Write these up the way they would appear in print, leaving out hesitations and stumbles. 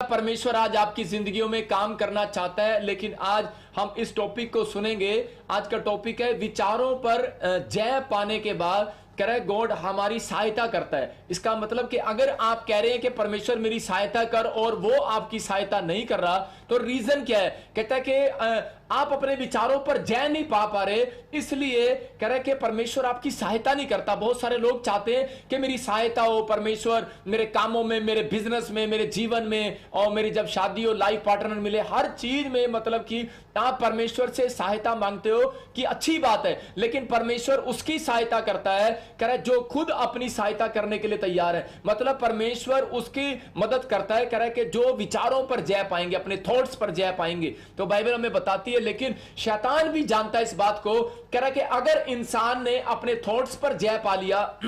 परमेश्वर आज आपकी जिंदगियों में काम करना चाहता है, लेकिन आज हम इस टॉपिक को सुनेंगे। आज का टॉपिक है विचारों पर जय पाने के बाद कह रहे गॉड हमारी सहायता करता है। इसका मतलब कि अगर आप कह रहे हैं कि परमेश्वर मेरी सहायता कर और वो आपकी सहायता नहीं कर रहा, तो रीजन क्या है? कहता है कि आप अपने विचारों पर जय नहीं पा रहे, इसलिए कह रहे कि परमेश्वर आपकी सहायता नहीं करता। बहुत सारे लोग चाहते हैं कि मेरी सहायता हो, परमेश्वर मेरे कामों में, मेरे बिजनेस में, मेरे जीवन में, और मेरी जब शादी हो, लाइफ पार्टनर मिले, हर चीज में मतलब कि आप परमेश्वर से सहायता मांगते हो कि अच्छी बात है, लेकिन परमेश्वर उसकी सहायता करता है कह रहा है जो खुद अपनी सहायता करने के लिए तैयार है। मतलब परमेश्वर उसकी मदद करता है, कह रहा है कि जो विचारों पर जय पाएंगे, अपने थॉट्स पर जय पाएंगे। तो बाइबल हमें बताती है, लेकिन शैतान भी जानता है इस बात को, कह रहा है कि अगर इंसान ने अपने थॉट्स पर जय पा लिया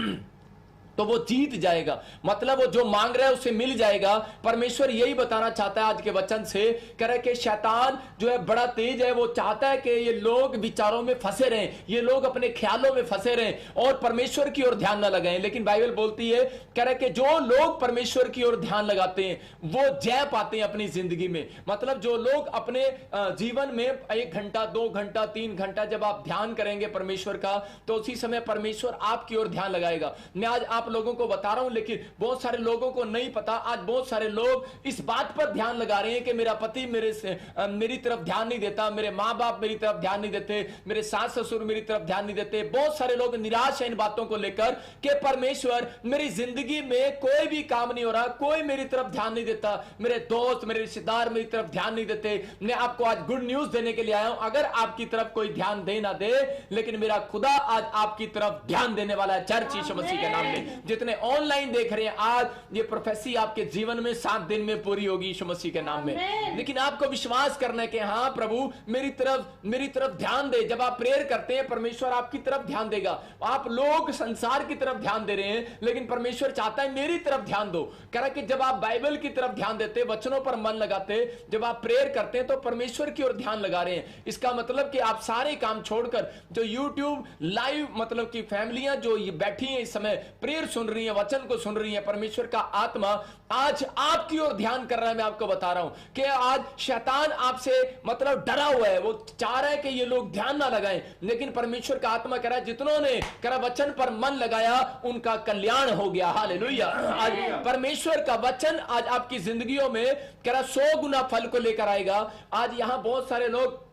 तो वो जीत जाएगा, मतलब वो जो मांग रहा है उसे मिल जाएगा। परमेश्वर यही बताना चाहता है आज के वचन से, कह रहा है कि शैतान जो है बड़ा तेज है, वो चाहता है कि ये लोग विचारों में फंसे रहें, ये लोग अपने ख्यालों में फंसे रहें और परमेश्वर की ओर ध्यान न लगाएं। लेकिन बाइबल बोलती है, कह रहा है कि जो लोग परमेश्वर की ओर ध्यान लगाते हैं वो जय पाते हैं अपनी जिंदगी में। मतलब जो लोग अपने जीवन में 1 घंटा, 2 घंटा, 3 घंटा जब आप ध्यान करेंगे परमेश्वर का, तो उसी समय परमेश्वर आपकी ओर ध्यान लगाएगा। मैं आज आप लोगों को बता रहा हूं, लेकिन बहुत सारे लोगों को नहीं पता। आज बहुत सारे लोग इस बात पर ध्यान लगा रहे हैं कि मेरा पति मेरी तरफ ध्यान नहीं देता, मेरे मां बाप मेरी तरफ ध्यान नहीं देते, मेरे सास ससुर मेरी तरफ ध्यान नहीं देते। बहुत सारे लोग निराश हैं इन बातों को लेकर कि परमेश्वर मेरी जिंदगी में कोई भी काम नहीं हो रहा, कोई मेरी तरफ ध्यान नहीं देता, मेरे दोस्त, मेरे रिश्तेदार मेरी तरफ ध्यान नहीं देते। मैं आपको आज गुड न्यूज देने के लिए आया हूं, अगर आपकी तरफ कोई ध्यान दे ना दे, लेकिन मेरा खुदा आज आपकी तरफ ध्यान देने वाला है। चर्च यीशु मसीह के नाम में जितने ऑनलाइन देख रहे हैं, आज ये प्रोफेसी आपके जीवन में 7 दिन में पूरी होगी यीशु मसीह के नाम में। लेकिन आपको विश्वास करना है कि हाँ प्रभु मेरी तरफ ध्यान दे। जब आप प्रेयर करते हैं परमेश्वर आपकी तरफ ध्यान देगा। आप लोग संसार की तरफ ध्यान दे रहे हैं, लेकिन परमेश्वर चाहता है मेरी तरफ ध्यान दो। कह रहा कि जब आप बाइबल की तरफ ध्यान देते, वचनों पर मन लगाते, जब आप प्रेयर करते हैं तो परमेश्वर की ओर ध्यान लगा रहे हैं। इसका मतलब कि आप सारे काम छोड़कर जो यूट्यूब लाइव मतलब की फैमिलियां जो बैठी हैं इस समय प्रेयर सुन रही है, वचन को सुन रही है, परमेश्वर का आत्मा आज आपकी ओर ध्यान कर रहा है। मैं आपको बता रहा हूं कि आज शैतान आपसे मतलब डरा हुआ है, वो चाह रहा है कि ये लोग ध्यान ना लगाएं, लेकिन परमेश्वर का आत्मा कह रहा है जितनों ने कह वचन पर मन लगाया उनका कल्याण हो गया। हालेलुया। आज परमेश्वर का वचन आज आपकी जिंदगियों में कह रहा 100 गुना फल को लेकर आएगा। आज यहां बहुत सारे लोग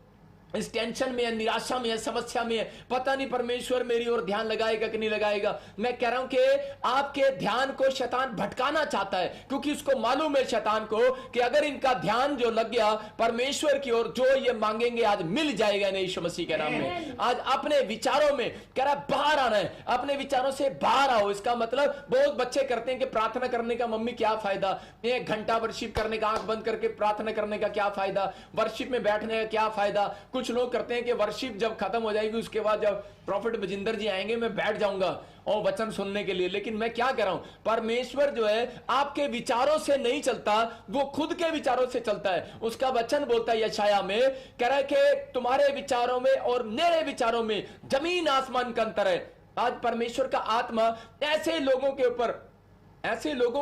इस टेंशन में है, निराशा में है, समस्या में है, पता नहीं परमेश्वर मेरी ओर ध्यान लगाएगा कि नहीं लगाएगा। मैं कह रहा हूं कि आपके ध्यान को शैतान भटकाना चाहता है, क्योंकि उसको मालूम है शैतान को कि अगर इनका ध्यान जो लग गया परमेश्वर की ओर, जो ये मांगेंगे आज मिल जाएगा नहीं यीशु मसीह के नाम में। आज अपने विचारों में कह रहा बाहर आना है, अपने विचारों से बाहर आओ। इसका मतलब बहुत बच्चे करते हैं कि प्रार्थना करने का मम्मी क्या फायदा, 1 घंटा वर्शिप करने का, आंख बंद करके प्रार्थना करने का क्या फायदा, वर्शिप में बैठने का क्या फायदा। कुछ लोग करते हैं कि वर्शिप जब खत्म हो जाएगी उसके बाद जब प्रॉफिट बजिंदर जी आएंगे मैं बैठ जाऊंगा और वचन सुनने के लिए। लेकिन मैं क्या कर रहा हूं, परमेश्वर जो है आपके विचारों से नहीं चलता, वो खुद के विचारों से चलता है। उसका वचन बोलता है यशाया में, कह रहा है कि तुम्हारे विचारों में और मेरे विचारों में जमीन आसमान का अंतर है। आज परमेश्वर का आत्मा ऐसे लोगों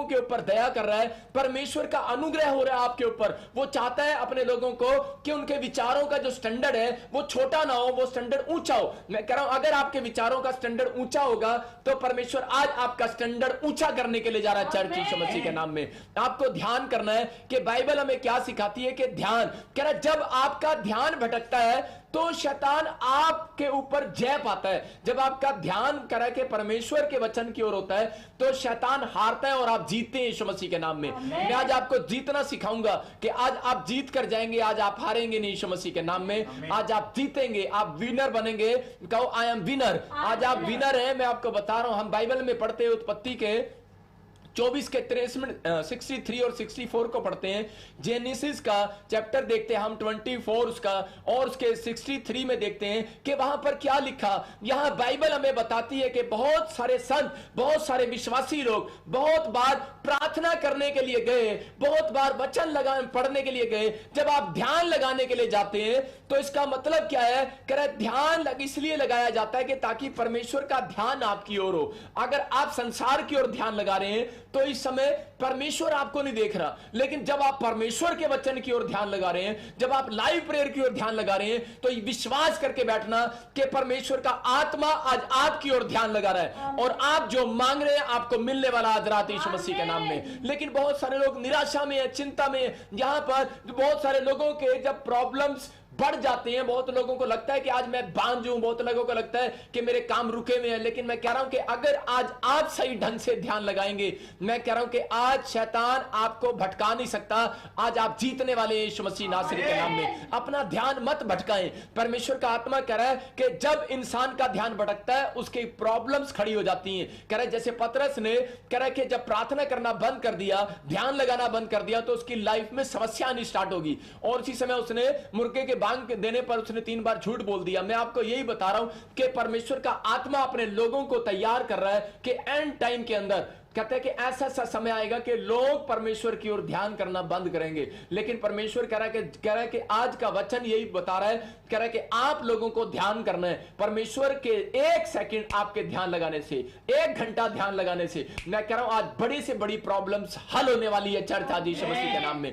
के ऊपर दया कर रहा है, परमेश्वर का अनुग्रह हो रहा है आपके ऊपर। वो चाहता है अपने लोगों को कि उनके विचारों का जो स्टैंडर्ड है वो छोटा ना हो, वो स्टैंडर्ड ऊंचा हो। मैं कह रहा हूं अगर आपके विचारों का स्टैंडर्ड ऊंचा होगा तो परमेश्वर आज आपका स्टैंडर्ड ऊंचा करने के लिए जा रहा है। चर्च यीशु मसीह के नाम में आपको ध्यान करना है कि बाइबल हमें क्या सिखाती है कि ध्यान, कह रहा जब आपका ध्यान भटकता है तो शैतान आपके ऊपर जय पाता है। जब आपका ध्यान करा के परमेश्वर के वचन की ओर होता है तो शैतान हारता है और आप जीतते हैं यीशु मसीह के नाम में। मैं आज आपको जीतना सिखाऊंगा कि आज आप जीत कर जाएंगे, आज आप हारेंगे नहीं यीशु मसीह के नाम में। आज आप जीतेंगे, आप विनर बनेंगे। कहो आई एम विनर। आज आप विनर हैं। मैं आपको बता रहा हूं, हम बाइबल में पढ़ते हैं उत्पत्ति के 24 के 63 और 64 को पढ़ते हैं। जेनेसिस का चैप्टर देखते हैं हम 24 उसका, और उसके 63 में देखते हैं कि वहां पर क्या लिखा। यहां बाइबल हमें बताती है कि बहुत सारे संत, बहुत सारे विश्वासी लोग बहुत बार प्रार्थना करने के लिए गए, बहुत बार वचन पढ़ने के लिए गए। जब आप ध्यान लगाने के लिए जाते हैं तो इसका मतलब क्या है, कह रहा ध्यान इसलिए लगाया जाता है कि ताकि परमेश्वर का ध्यान आपकी ओर हो। अगर आप संसार की ओर ध्यान लगा रहे हैं तो इस समय परमेश्वर आपको नहीं देख रहा, लेकिन जब आप परमेश्वर के वचन की ओर ध्यान लगा रहे हैं, जब आप लाइव प्रेयर की ओर ध्यान लगा रहे हैं, तो विश्वास करके बैठना कि परमेश्वर का आत्मा आज आपकी ओर ध्यान लगा रहा है और आप जो मांग रहे हैं आपको मिलने वाला आज रात यीशु मसीह के नाम में। लेकिन बहुत सारे लोग निराशा में है, चिंता में है। यहां पर बहुत सारे लोगों के जब प्रॉब्लम्स बढ़ जाते हैं, बहुत लोगों को लगता है कि आज मैं बांझ हूं, बहुत लोगों को लगता है कि मेरे काम रुके हुए हैं। लेकिन मैं कह रहा हूं कि अगर आज आप सही ढंग से ध्यान लगाएंगे, मैं कह रहा हूं कि आज शैतान आपको भटका नहीं सकता। आज आप जीतने वाले यीशु मसीह नासरी के नाम में। अपना ध्यान मत भटकाएं। परमेश्वर का आत्मा कह रहा है कि जब इंसान का ध्यान भटकता है उसकी प्रॉब्लम्स खड़ी हो जाती हैं। कह रहा है जैसे पतरस ने कह रहा है कि जब प्रार्थना करना बंद कर दिया, ध्यान लगाना बंद कर दिया, तो उसकी लाइफ में समस्या आनी स्टार्ट होगी। और उसी समय उसने मुर्गे के बांग के देने पर उसने 3 बार झूठ बोल दिया। मैं आपको यही बता रहा हूं कि परमेश्वर का आत्मा अपने लोगों को तैयार कर रहा है कि एंड टाइम के अंदर कहते हैं कि ऐसा सा समय आएगा कि लोग परमेश्वर की ओर ध्यान करना बंद करेंगे। लेकिन परमेश्वर कह रहा है कि आज का वचन यही बता रहा है, कह रहा है कि आप लोगों को ध्यान करना है। परमेश्वर के 1 सेकंड आपके ध्यान लगाने से, 1 घंटा ध्यान लगाने से, मैं कह रहा हूं आज बड़ी से बड़ी प्रॉब्लम्स हल होने वाली है। चर्च आज यीशु मसीह के नाम में